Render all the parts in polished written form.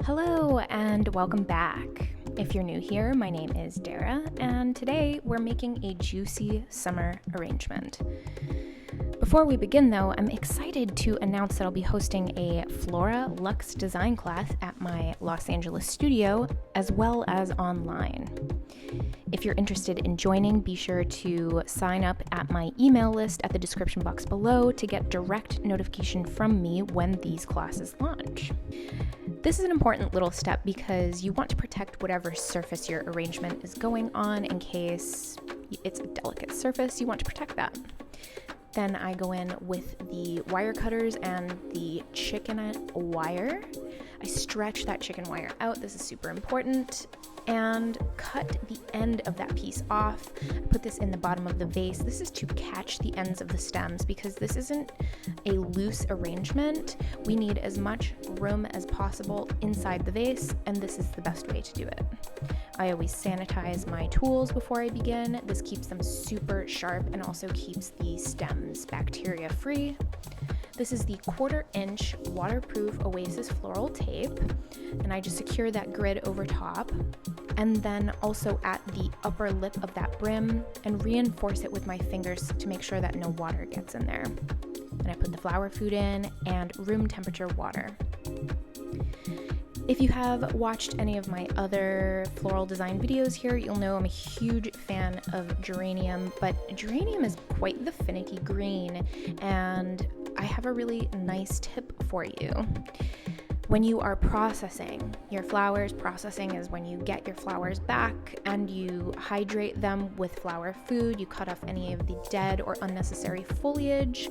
Hello and welcome back. If you're new here, my name is Dara, and today we're making a juicy summer arrangement. Before we begin though, I'm excited to announce that I'll be hosting a Flora Lux design class at my Los Angeles studio, as well as online. If you're interested in joining, be sure to sign up at my email list at the description box below to get direct notification from me when these classes launch. This is an important little step because you want to protect whatever surface your arrangement is going on in case it's a delicate surface. You want to protect that. Then I go in with the wire cutters and the chicken wire. I stretch that chicken wire out. This is super important. And cut the end of that piece off. I put this in the bottom of the vase. This is to catch the ends of the stems because this isn't a loose arrangement. We need as much room as possible inside the vase, and this is the best way to do it. I always sanitize my tools before I begin. This keeps them super sharp and also keeps the stems bacteria free. This is the 1/4-inch waterproof Oasis floral tape, and I just secure that grid over top and then also at the upper lip of that brim and reinforce it with my fingers to make sure that no water gets in there. And I put the flower food in and room temperature water. If you have watched any of my other floral design videos here, you'll know I'm a huge fan of geranium, but geranium is quite the finicky green, and I have a really nice tip for you. When you are processing your flowers, processing is when you get your flowers back and you hydrate them with flower food, you cut off any of the dead or unnecessary foliage,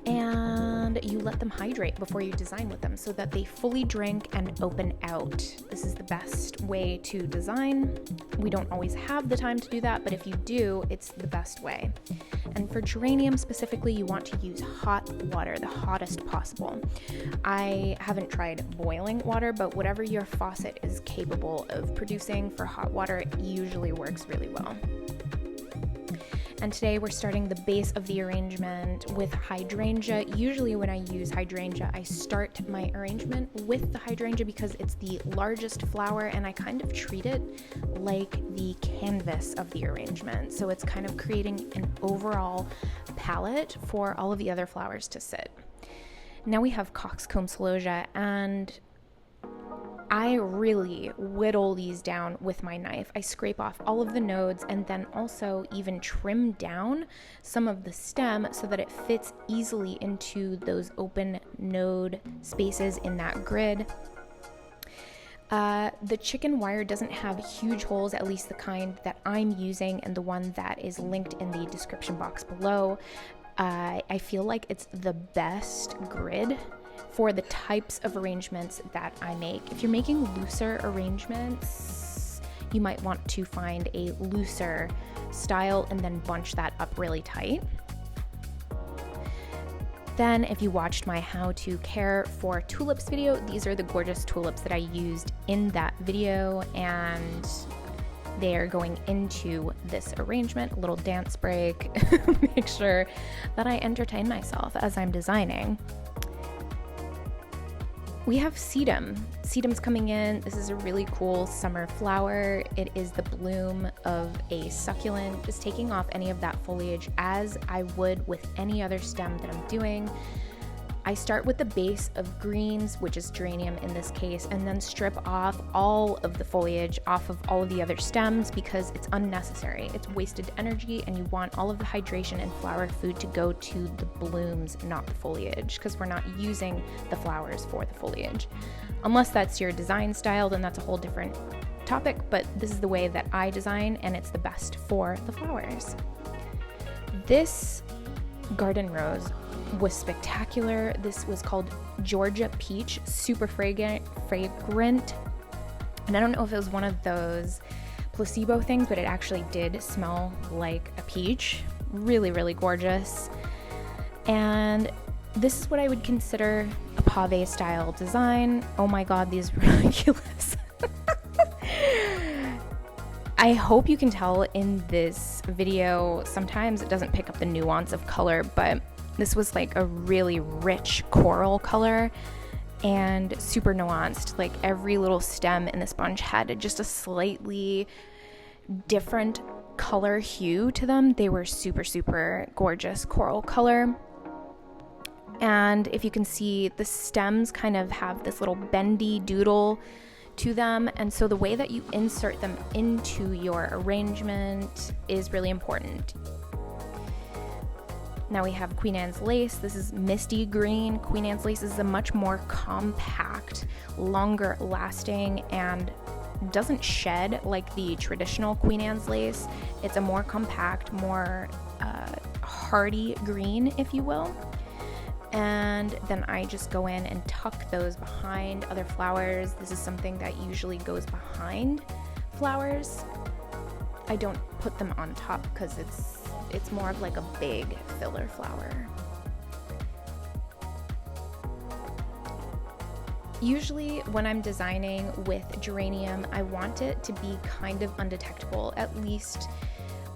and you let them hydrate before you design with them so that they fully drink and open out. This is the best way to design. We don't always have the time to do that, but if you do, it's the best way. And for geranium specifically, you want to use hot water, the hottest possible. I haven't tried boiling water, but whatever your faucet is capable of producing for hot water usually works really well. And today we're starting the base of the arrangement with hydrangea. Usually when I use hydrangea, I start my arrangement with the hydrangea because it's the largest flower and I kind of treat it like the canvas of the arrangement. So it's kind of creating an overall palette for all of the other flowers to sit. Now we have coxcomb celosia, and I really whittle these down with my knife. I scrape off all of the nodes and then also even trim down some of the stem so that it fits easily into those open node spaces in that grid. The chicken wire doesn't have huge holes, at least the kind that I'm using and the one that is linked in the description box below. I feel like it's the best grid for the types of arrangements that I make. If you're making looser arrangements, you might want to find a looser style and then bunch that up really tight. Then if you watched my how to care for tulips video, these are the gorgeous tulips that I used in that video, and they are going into this arrangement. A little dance break. Make sure that I entertain myself as I'm designing. We have sedum. Sedum's coming in. This is a really cool summer flower. It is the bloom of a succulent, just taking off any of that foliage as I would with any other stem that I'm doing. I start with the base of greens, which is geranium in this case, and then strip off all of the foliage off of all of the other stems because it's unnecessary. It's wasted energy, and you want all of the hydration and flower food to go to the blooms, not the foliage, because we're not using the flowers for the foliage. Unless that's your design style, then that's a whole different topic, but this is the way that I design, and it's the best for the flowers. This garden rose was spectacular. This was called Georgia Peach, super fragrant, and I don't know if it was one of those placebo things, but it actually did smell like a peach. Really, really gorgeous. And this is what I would consider a pave style design. Oh my god, these ranunculus. I hope you can tell in this video, sometimes it doesn't pick up the nuance of color, but this was like a really rich coral color, and super nuanced. Like every little stem in this bunch had just a slightly different color hue to them. They were super, super gorgeous coral color. And if you can see, the stems kind of have this little bendy doodle to them, and so the way that you insert them into your arrangement is really important. Now we have Queen Anne's lace. This is misty green. Queen Anne's lace is a much more compact, longer lasting, and doesn't shed like the traditional Queen Anne's lace. It's a more compact, more hardy green, if you will. And then I just go in and tuck those behind other flowers. This is something that usually goes behind flowers. I don't put them on top because it's more of like a big filler flower. Usually when I'm designing with geranium, I want it to be kind of undetectable, at least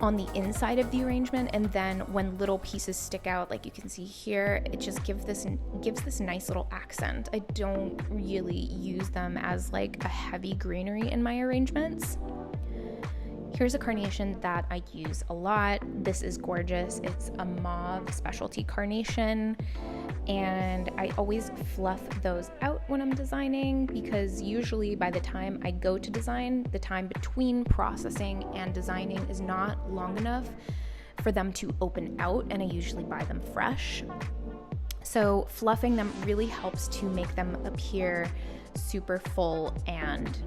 on the inside of the arrangement, and then when little pieces stick out, like you can see here, it just gives this nice little accent. I don't really use them as like a heavy greenery in my arrangements. Here's a carnation that I use a lot. This is gorgeous. It's a mauve specialty carnation, and I always fluff those out when I'm designing, because usually by the time I go to design, the time between processing and designing is not long enough for them to open out, and I usually buy them fresh. So fluffing them really helps to make them appear super full and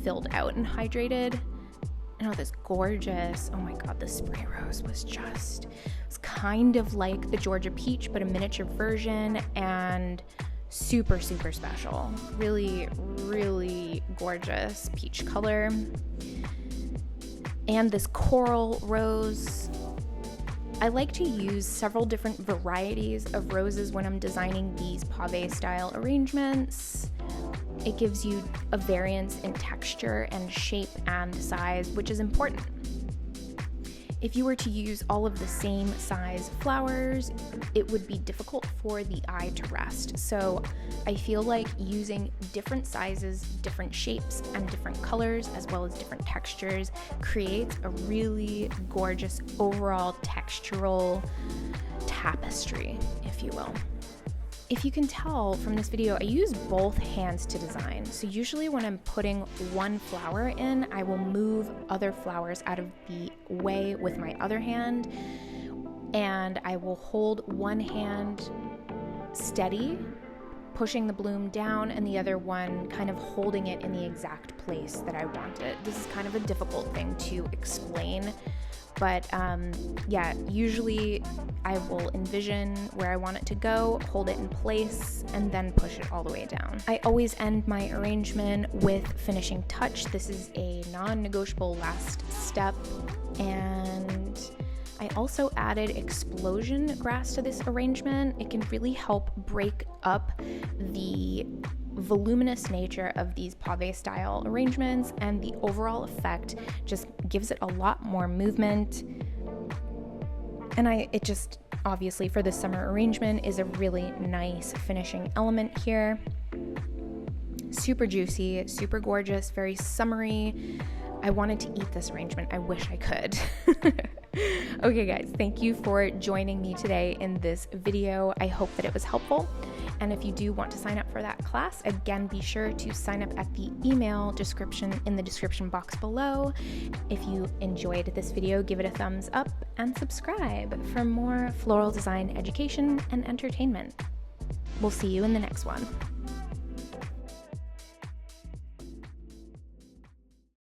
filled out and hydrated. And oh, this gorgeous, oh my god, the spray rose was it's kind of like the Georgia peach, but a miniature version, and super, super special. Really, really gorgeous peach color. And this coral rose. I like to use several different varieties of roses when I'm designing these pave style arrangements. It gives you a variance in texture and shape and size, which is important. If you were to use all of the same size flowers, it would be difficult for the eye to rest. So I feel like using different sizes, different shapes, and different colors, as well as different textures, creates a really gorgeous overall textural tapestry, if you will. If you can tell from this video, I use both hands to design. So usually when I'm putting one flower in, I will move other flowers out of the way with my other hand, and I will hold one hand steady, pushing the bloom down, and the other one kind of holding it in the exact place that I want it. This is kind of a difficult thing to explain, but yeah, usually I will envision where I want it to go, hold it in place, and then push it all the way down. I always end my arrangement with finishing touch. This is a non-negotiable last step, and I also added explosion grass to this arrangement. It can really help break up the voluminous nature of these pave style arrangements, and the overall effect just gives it a lot more movement. And it just obviously for the summer arrangement is a really nice finishing element here. Super juicy, super gorgeous, very summery. I wanted to eat this arrangement. I wish I could. Okay guys, thank you for joining me today in this video. I hope that it was helpful. And if you do want to sign up for that class, again, be sure to sign up at the email description in the description box below. If you enjoyed this video, give it a thumbs up and subscribe for more floral design education and entertainment. We'll see you in the next one.